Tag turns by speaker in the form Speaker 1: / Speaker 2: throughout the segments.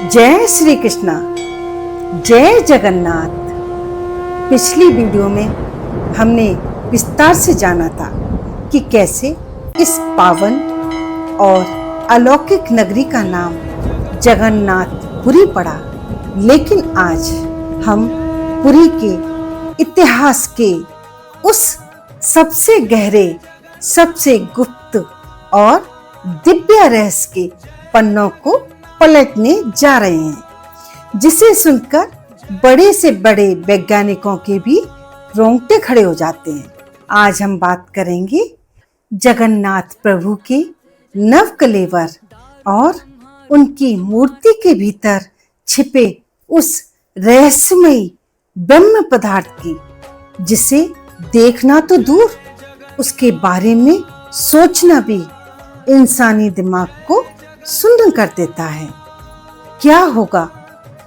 Speaker 1: जय श्री कृष्णा, जय जगन्नाथ। पिछली वीडियो में हमने विस्तार से जाना था कि कैसे इस पावन और अलौकिक नगरी का नाम जगन्नाथपुरी पड़ा। लेकिन आज हम पुरी के इतिहास के उस सबसे गहरे, सबसे गुप्त और दिव्य रहस्य के पन्नों को पलटने जा रहे हैं, जिसे सुनकर बड़े से बड़े वैज्ञानिकों के भी रोंगटे खड़े हो जाते हैं। आज हम बात करेंगे जगन्नाथ प्रभु के नवकलेवर और उनकी मूर्ति के भीतर छिपे उस रहस्यमयी ब्रह्म पदार्थ की, जिसे देखना तो दूर, उसके बारे में सोचना भी इंसानी दिमाग को सुन्न कर देता है। क्या होगा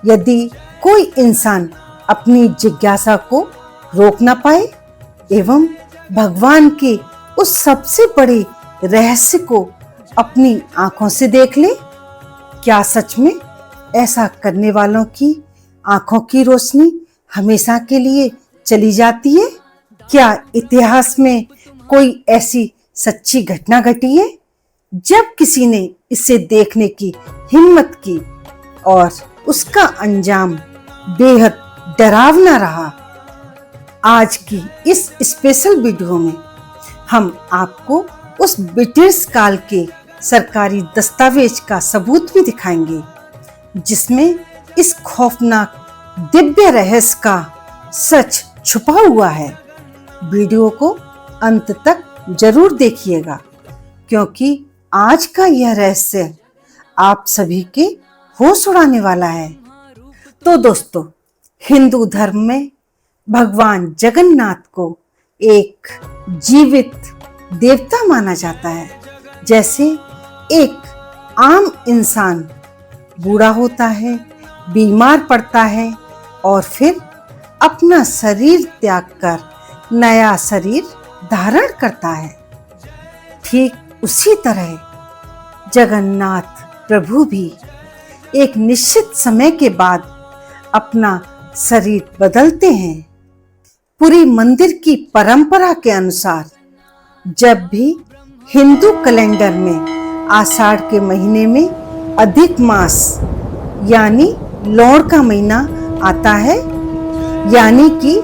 Speaker 1: यदि कोई इंसान अपनी जिज्ञासा को रोक ना पाए एवं भगवान के उस सबसे बड़े रहस्य को अपनी आंखों से देख ले? क्या सच में ऐसा करने वालों की आंखों की रोशनी हमेशा के लिए चली जाती है? क्या इतिहास में कोई ऐसी सच्ची घटना घटी है जब किसी ने इसे देखने की हिम्मत की और उसका अंजाम बेहद डरावना रहा? आज की इस स्पेशल वीडियो में हम आपको उस ब्रिटिश काल के सरकारी दस्तावेज का सबूत भी दिखाएंगे, जिसमें इस खौफनाक दिव्य रहस्य का सच छुपा हुआ है। वीडियो को अंत तक जरूर देखिएगा, क्योंकि आज का यह रहस्य आप सभी के होश उड़ाने वाला है। तो दोस्तों, हिंदू धर्म में भगवान जगन्नाथ को एक जीवित देवता माना जाता है। जैसे एक आम इंसान बूढ़ा होता है, बीमार पड़ता है और फिर अपना शरीर त्याग कर नया शरीर धारण करता है, ठीक उसी तरह जगन्नाथ प्रभु भी एक निश्चित समय के बाद अपना शरीर बदलते हैं। पूरी मंदिर की परंपरा के अनुसार जब भी हिंदू कैलेंडर में आषाढ़ के महीने में अधिक मास यानी लौड़ का महीना आता है, यानी कि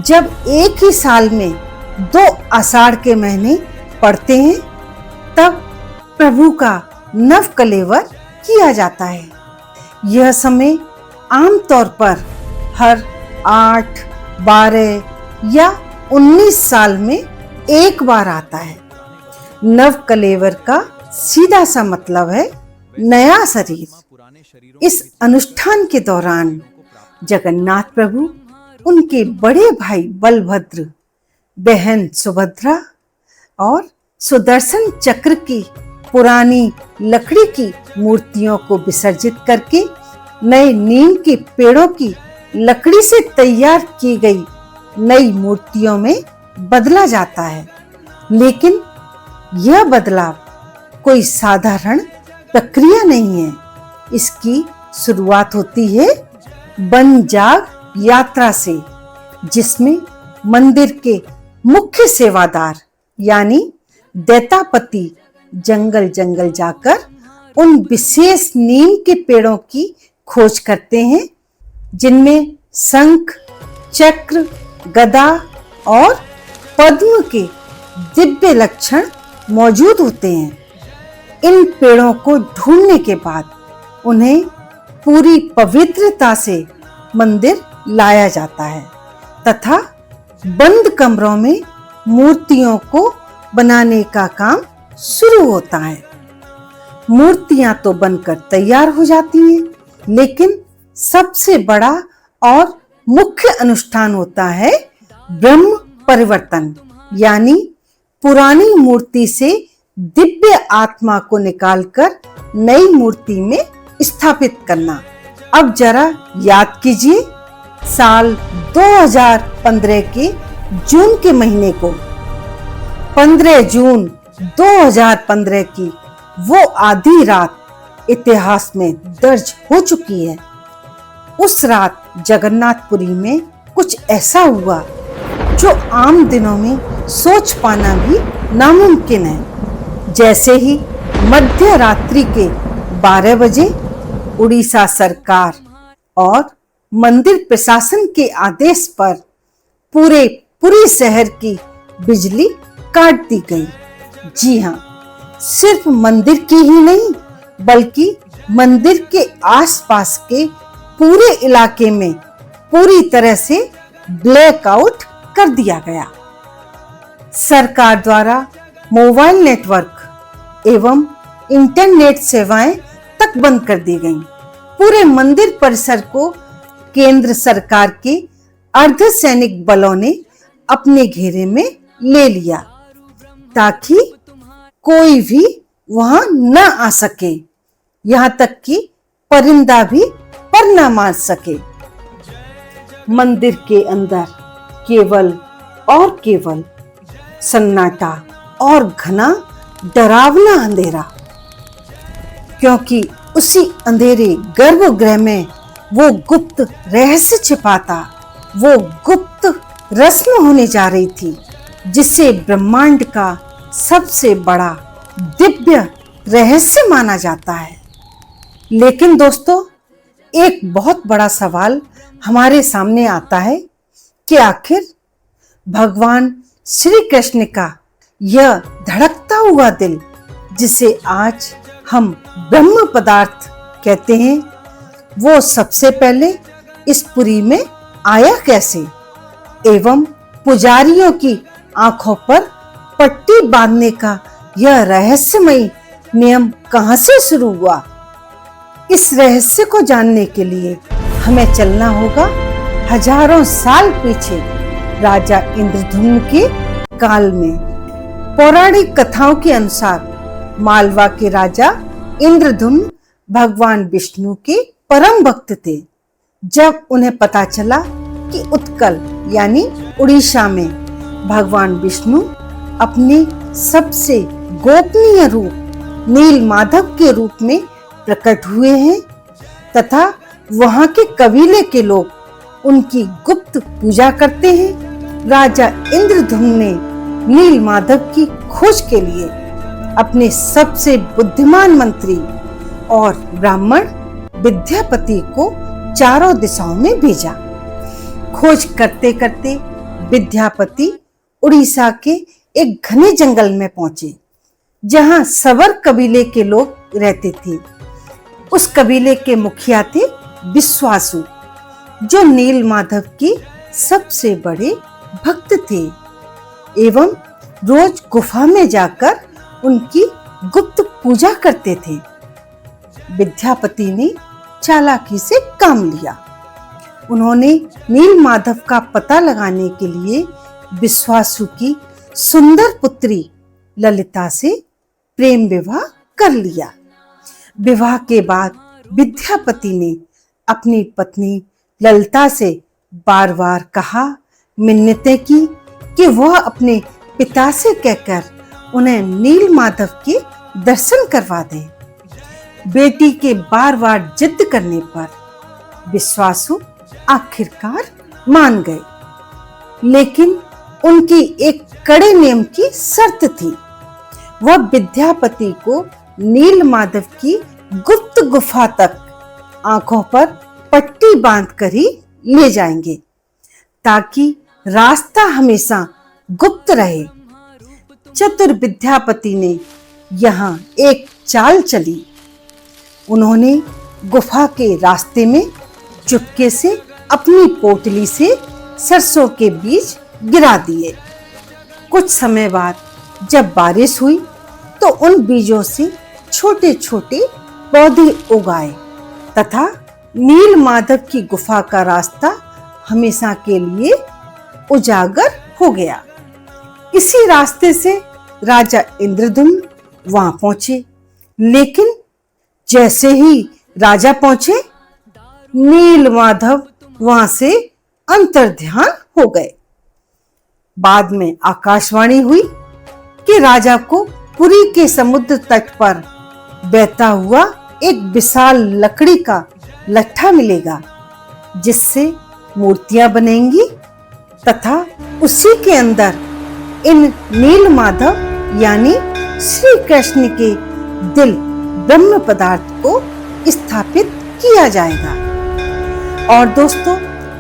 Speaker 1: जब एक ही साल में 2 आषाढ़ के महीने पड़ते हैं, तब प्रभु का नवकलेवर किया जाता है। यह समय आमतौर पर हर 8, 12 या 19 साल में एक बार आता है। नवकलेवर का सीधा सा मतलब है नया शरीर। इस अनुष्ठान के दौरान जगन्नाथ प्रभु उनके बड़े भाई बलभद्र, बहन सुभद्रा और सुदर्शन चक्र की पुरानी लकड़ी की मूर्तियों को विसर्जित करके नए नीम के पेड़ों की लकड़ी से तैयार की गई नई मूर्तियों में बदला जाता है। लेकिन यह बदलाव कोई साधारण प्रक्रिया नहीं है। इसकी शुरुआत होती है वन जाग यात्रा से, जिसमें मंदिर के मुख्य सेवादार यानी दैतापति जंगल जंगल जाकर उन विशेष नीम के पेड़ों की खोज करते हैं, जिनमें शंख, चक्र, गदा और पद्म के दिव्य लक्षण मौजूद होते हैं। इन पेड़ों को ढूंढने के बाद उन्हें पूरी पवित्रता से मंदिर लाया जाता है तथा बंद कमरों में मूर्तियों को बनाने का काम शुरू होता है। मूर्तियां तो बनकर तैयार हो जाती हैं, लेकिन सबसे बड़ा और मुख्य अनुष्ठान होता है ब्रह्म परिवर्तन, यानी पुरानी मूर्ति से दिव्य आत्मा को निकालकर नई मूर्ति में स्थापित करना। अब जरा याद कीजिए, साल 2015 के जून के महीने को 15 जून 2015 की वो आधी रात इतिहास में दर्ज हो चुकी है। उस रात जगन्नाथपुरी में कुछ ऐसा हुआ जो आम दिनों में सोच पाना भी नामुमकिन है। जैसे ही मध्य रात्रि के 12 बजे उड़ीसा सरकार और मंदिर प्रशासन के आदेश पर पूरे शहर की बिजली काट दी गई। जी हाँ, सिर्फ मंदिर की ही नहीं बल्कि मंदिर के आसपास के पूरे इलाके में पूरी तरह से ब्लैकआउट कर दिया गया। सरकार द्वारा मोबाइल नेटवर्क एवं इंटरनेट सेवाएं तक बंद कर दी गईं। पूरे मंदिर परिसर को केंद्र सरकार के अर्धसैनिक बलों ने अपने घेरे में ले लिया ताकि कोई भी वहां न आ सके, यहाँ तक कि परिंदा भी पर न मार सके। मंदिर के अंदर केवल और केवल सन्नाटा और घना डरावना अंधेरा, क्योंकि उसी अंधेरे गर्भगृह में वो गुप्त रहस्य छिपाता, वो गुप्त रस्म होने जा रही थी जिसे ब्रह्मांड का सबसे बड़ा दिव्य रहस्य माना जाता है। लेकिन दोस्तों, एक बहुत बड़ा सवाल हमारे सामने आता है कि आखिर भगवान श्री कृष्ण का यह धड़कता हुआ दिल, जिसे आज हम ब्रह्म पदार्थ कहते हैं, वो सबसे पहले इस पुरी में आया कैसे, एवं पुजारियों की आंखों पर पट्टी बांधने का यह रहस्यमयी नियम कहां से शुरू हुआ। इस रहस्य को जानने के लिए हमें चलना होगा हजारों साल पीछे राजा इंद्रधुम्न के काल में। पौराणिक कथाओं के अनुसार मालवा के राजा इंद्रधुम्न भगवान विष्णु के परम भक्त थे। जब उन्हें पता चला कि उत्कल यानी उड़ीसा में भगवान विष्णु अपने सबसे गोपनीय रूप नील माधव के रूप में प्रकट हुए हैं तथा वहां के कबीले के लोग उनकी गुप्त पूजा करते हैं, राजा इंद्रधुम्न ने नील माधव की खोज के लिए अपने सबसे बुद्धिमान मंत्री और ब्राह्मण विद्यापति को चारों दिशाओं में भेजा। खोज करते करते विद्यापति उड़ीसा के एक घने जंगल में पहुंचे जहां सवर कबीले के लोग रहते थे। उस कबीले के मुखिया थे विश्वासु, जो नील माधव के सबसे बड़े भक्त थे एवं रोज गुफा में जाकर उनकी गुप्त पूजा करते थे। विद्यापति ने चालाकी से काम लिया। उन्होंने नील माधव का पता लगाने के लिए विश्वासु की सुंदर पुत्री ललिता से प्रेम विवाह कर लिया। विवाह के बाद विद्यापति ने अपनी पत्नी ललिता से बार बार कहा, मिन्नतें की कि वह अपने पिता से कहकर उन्हें नील माधव के दर्शन करवा दे। बेटी के बार बार जिद करने पर विश्वासु आखिरकार मान गए, लेकिन उनकी एक कड़े नियम की शर्त थी। वह विद्यापति को नील माधव की गुप्त गुफा तक आंखों पर पट्टी बांधकर ही ले जाएंगे ताकि रास्ता हमेशा गुप्त रहे। चतुर विद्यापति ने यहाँ एक चाल चली। उन्होंने गुफा के रास्ते में चुपके से अपनी पोटली से सरसों के बीज गिरा दिए। कुछ समय बाद जब बारिश हुई तो उन बीजों से छोटे छोटे पौधे उगाए तथा नील माधव की गुफा का रास्ता हमेशा के लिए उजागर हो गया। इसी रास्ते से राजा इंद्रधुम्न वहां पहुंचे, लेकिन जैसे ही राजा पहुंचे नील माधव वहां से अंतर्ध्यान हो गए। बाद में आकाशवाणी हुई कि राजा को पुरी के समुद्र तट पर बहता हुआ एक विशाल लकड़ी का लट्ठा मिलेगा जिससे मूर्तियां बनेंगी तथा उसी के अंदर इन नील माधव यानी श्री कृष्ण के दिल ब्रह्म पदार्थ को स्थापित किया जाएगा। और दोस्तों,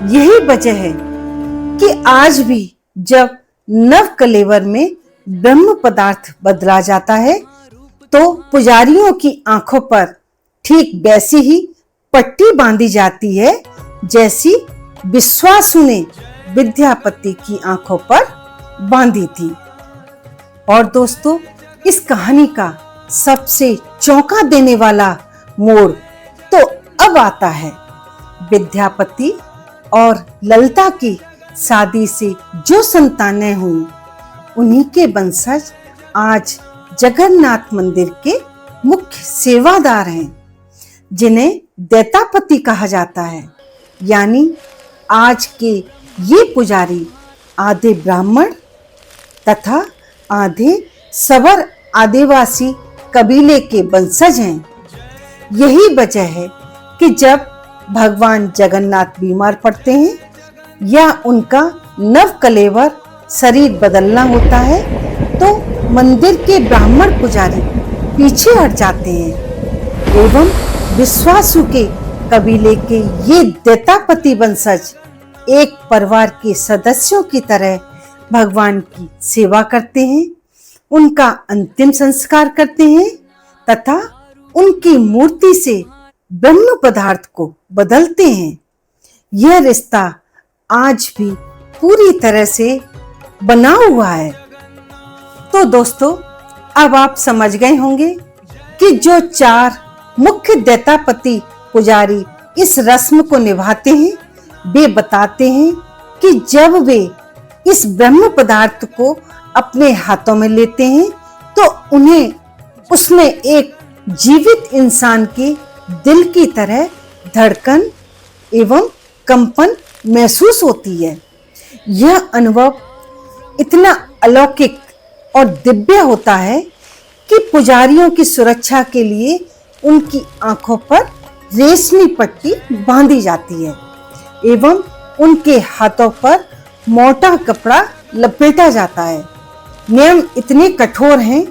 Speaker 1: यही वजह है कि आज भी जब नव कलेवर में ब्रह्म पदार्थ बदला जाता है तो पुजारियों की आंखों पर ठीक वैसी ही पट्टी बांधी जाती है जैसी विश्वासु ने विद्यापति की आंखों पर बांधी थी। और दोस्तों, इस कहानी का सबसे चौंका देने वाला मोड़ तो अब आता है। विद्यापति और ललिता की शादी से जो संतानें हुई उन्हीं के वंशज आज जगन्नाथ मंदिर के मुख्य सेवादार हैं, जिन्हें दैतापति कहा जाता है। यानी आज के ये पुजारी आधे ब्राह्मण तथा आधे सवर आदिवासी कबीले के वंशज हैं। यही वजह है कि जब भगवान जगन्नाथ बीमार पड़ते हैं या उनका नव कलेवर शरीर बदलना होता है तो मंदिर के ब्राह्मण पुजारी पीछे हट जाते हैं एवं विश्वासु के कबीले के ये दैतापति वंशज एक परिवार के सदस्यों की तरह भगवान की सेवा करते हैं, उनका अंतिम संस्कार करते हैं तथा उनकी मूर्ति से ब्रह्म पदार्थ को बदलते हैं। यह रिश्ता आज भी पूरी तरह से बना हुआ है। तो दोस्तों, अब आप समझ गए होंगे कि जो 4 मुख्य दैतापति पुजारी इस रस्म को निभाते हैं, वे बताते हैं कि जब वे इस ब्रह्म पदार्थ को अपने हाथों में लेते हैं तो उन्हें उसमें एक जीवित इंसान के दिल की तरह धड़कन एवं कंपन महसूस होती है। यह अनुभव इतना अलौकिक और दिव्य होता है कि पुजारियों की सुरक्षा के लिए उनकी आंखों पर रेशमी पट्टी बांधी जाती है एवं उनके हाथों पर मोटा कपड़ा लपेटा जाता है। नियम इतने कठोर हैं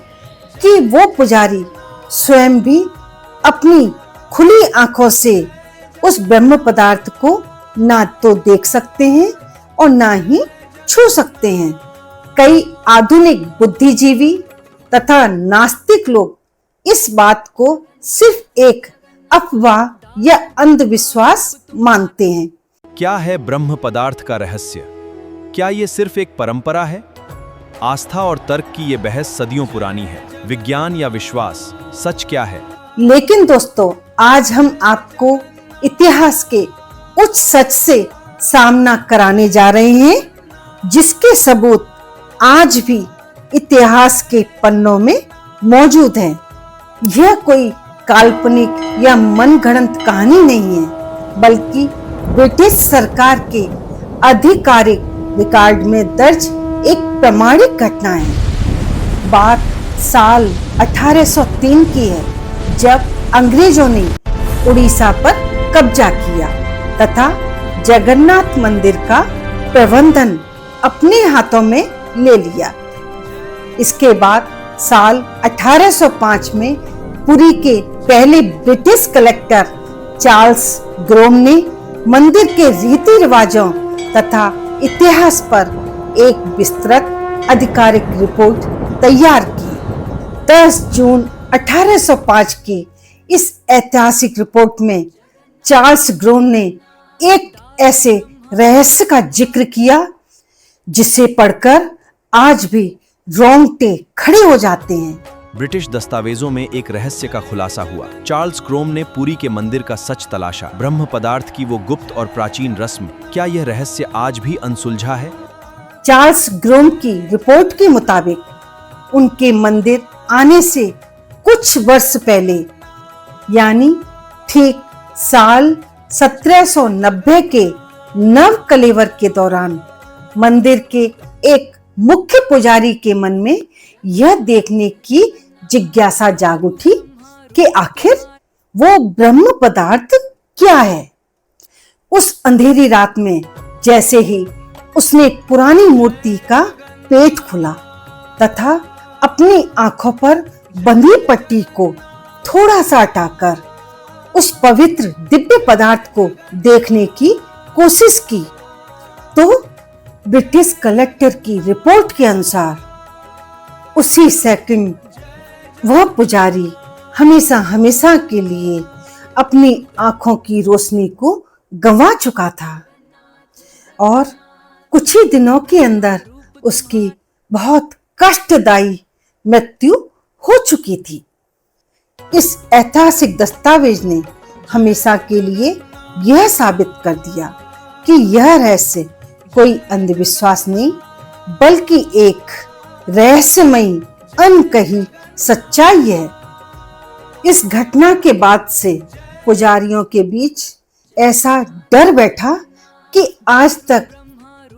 Speaker 1: कि वो पुजारी स्वयं भी अपनी खुली आंखों से उस ब्रह्म पदार्थ को ना तो देख सकते हैं और ना ही छू सकते हैं। कई आधुनिक बुद्धिजीवी तथा नास्तिक लोग इस बात को सिर्फ एक अफवाह या अंधविश्वास मानते हैं।
Speaker 2: क्या है ब्रह्म पदार्थ का रहस्य? क्या ये सिर्फ एक परंपरा है? आस्था और तर्क की ये बहस सदियों पुरानी है। विज्ञान या विश्वास, सच क्या है?
Speaker 1: लेकिन दोस्तों, आज हम आपको इतिहास के उच्च सच से सामना कराने जा रहे हैं जिसके सबूत आज भी इतिहास के पन्नों में मौजूद हैं। यह कोई काल्पनिक या मनगढ़ंत कहानी नहीं है, बल्कि ब्रिटिश सरकार के आधिकारिक रिकॉर्ड में दर्ज एक प्रामाणिक घटना है। बात साल 1803 की है, जब अंग्रेजों ने उड़ीसा पर कब्जा किया तथा जगन्नाथ मंदिर का प्रबंधन अपने हाथों में ले लिया। इसके बाद साल 1805 में पुरी के पहले ब्रिटिश कलेक्टर चार्ल्स ग्रोम ने मंदिर के रीति रिवाजों तथा इतिहास पर एक विस्तृत आधिकारिक रिपोर्ट तैयार की। 10 जून 1805 की इस ऐतिहासिक रिपोर्ट में चार्ल्स ग्रोम ने एक ऐसे रहस्य का जिक्र किया जिसे पढ़कर आज भी रोंगटे खड़े हो जाते हैं।
Speaker 2: ब्रिटिश दस्तावेजों में एक रहस्य का खुलासा हुआ। चार्ल्स ग्रोम ने पुरी के मंदिर का सच तलाशा। ब्रह्म पदार्थ की वो गुप्त और प्राचीन रस्म, क्या यह रहस्य आज भी अनसुलझा है?
Speaker 1: चार्ल्स ग्रोम की रिपोर्ट के मुताबिक उनके मंदिर आने से कुछ वर्ष पहले, यानी ठीक साल 1790 के नव कलेवर के दौरान मंदिर के एक मुख्य पुजारी के मन में यह देखने की जिज्ञासा जाग उठी कि आखिर वो ब्रह्म पदार्थ क्या है? उस अंधेरी रात में जैसे ही उसने एक पुरानी मूर्ति का पेट खुला तथा अपनी आंखों पर बंधी पट्टी को थोड़ा सा हटाकर उस पवित्र दिव्य पदार्थ को देखने की कोशिश की, तो ब्रिटिश कलेक्टर की रिपोर्ट के अनुसार उसी सेकंड वह पुजारी हमेशा हमेशा के लिए अपनी आंखों की रोशनी को गंवा चुका था और कुछ ही दिनों के अंदर उसकी बहुत कष्टदायी मृत्यु हो चुकी थी। इस ऐतिहासिक दस्तावेज ने हमेशा के लिए यह साबित कर दिया कि यह रहस्य कोई अंधविश्वास नहीं बल्कि एक रहस्यमयी अनकही सच्चाई है। इस घटना के बाद से पुजारियों के बीच ऐसा डर बैठा कि आज तक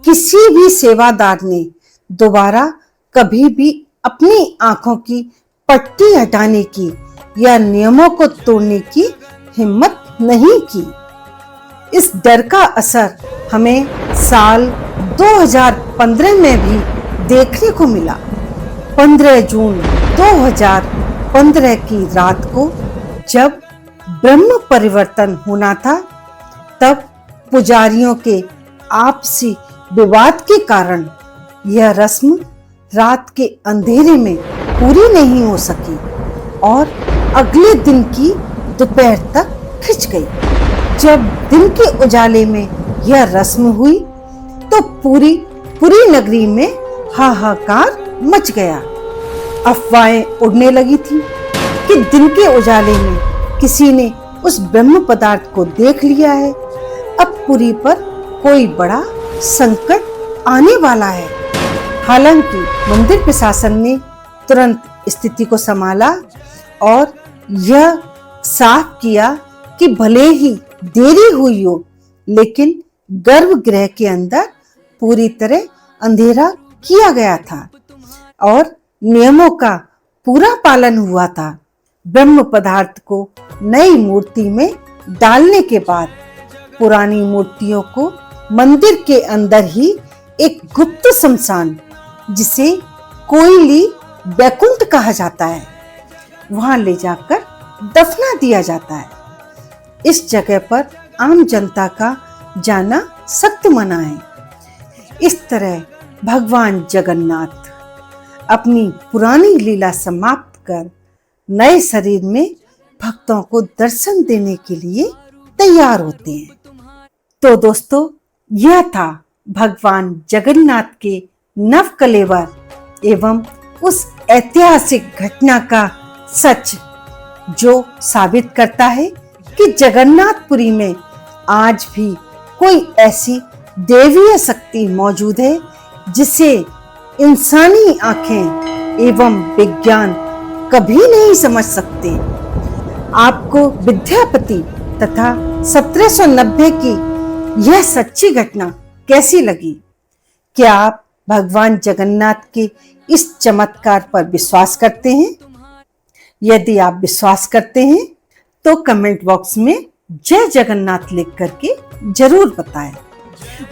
Speaker 1: किसी भी सेवादार ने दोबारा कभी भी अपनी आंखों की पट्टी हटाने की या नियमों को तोड़ने की हिम्मत नहीं की। इस डर का असर हमें साल 2015 में भी देखने को मिला। 15 जून 2015 की रात को जब ब्रह्म परिवर्तन होना था, तब पुजारियों के आपसी विवाद के कारण यह रस्म रात के अंधेरे में पूरी नहीं हो सकी और अगले दिन की दोपहर तक खिंच गई। जब दिन के उजाले में यह रस्म हुई तो पूरी नगरी में हाहाकार मच गया। अफवाहें उड़ने लगी थी कि दिन के उजाले में किसी ने उस ब्रह्म पदार्थ को देख लिया है, अब पुरी पर कोई बड़ा संकट आने वाला है। हालांकि मंदिर प्रशासन ने तुरंत स्थिति को संभाला और यह साफ किया कि भले ही देरी हुई हो, लेकिन गर्भगृह के अंदर पूरी तरह अंधेरा किया गया था और नियमों का पूरा पालन हुआ था। ब्रह्म पदार्थ को नई मूर्ति में डालने के बाद पुरानी मूर्तियों को मंदिर के अंदर ही एक गुप्त शमशान, जिसे कोयली वैकुंठ कहा जाता है, वहां ले जाकर दफना दिया जाता है। इस जगह पर आम जनता का जाना सख्त मना है। इस तरह भगवान जगन्नाथ अपनी पुरानी लीला समाप्त कर नए शरीर में भक्तों को दर्शन देने के लिए तैयार होते हैं। तो दोस्तों, यह था भगवान जगन्नाथ के नवकलेवर एवं उस ऐतिहासिक घटना का सच, जो साबित करता है कि जगन्नाथपुरी में आज भी कोई ऐसी देवीय शक्ति मौजूद है जिसे इंसानी आंखें एवं विज्ञान कभी नहीं समझ सकते। आपको विद्यापति तथा 1790 की यह सच्ची घटना कैसी लगी? क्या आप भगवान जगन्नाथ के इस चमत्कार पर विश्वास करते हैं? यदि आप विश्वास करते हैं तो कमेंट बॉक्स में जय जगन्नाथ लिख करके जरूर बताएं।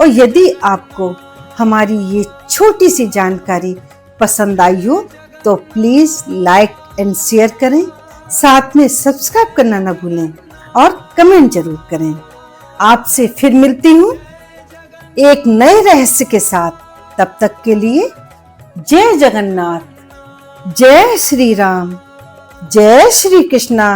Speaker 1: और यदि आपको हमारी ये छोटी सी जानकारी पसंद आई हो तो प्लीज लाइक एंड शेयर करें, साथ में सब्सक्राइब करना न भूलें और कमेंट जरूर करें। आपसे फिर मिलती हूँ एक नए रहस्य के साथ। तब तक के लिए जय जगन्नाथ, जय श्री राम, जय श्री कृष्णा।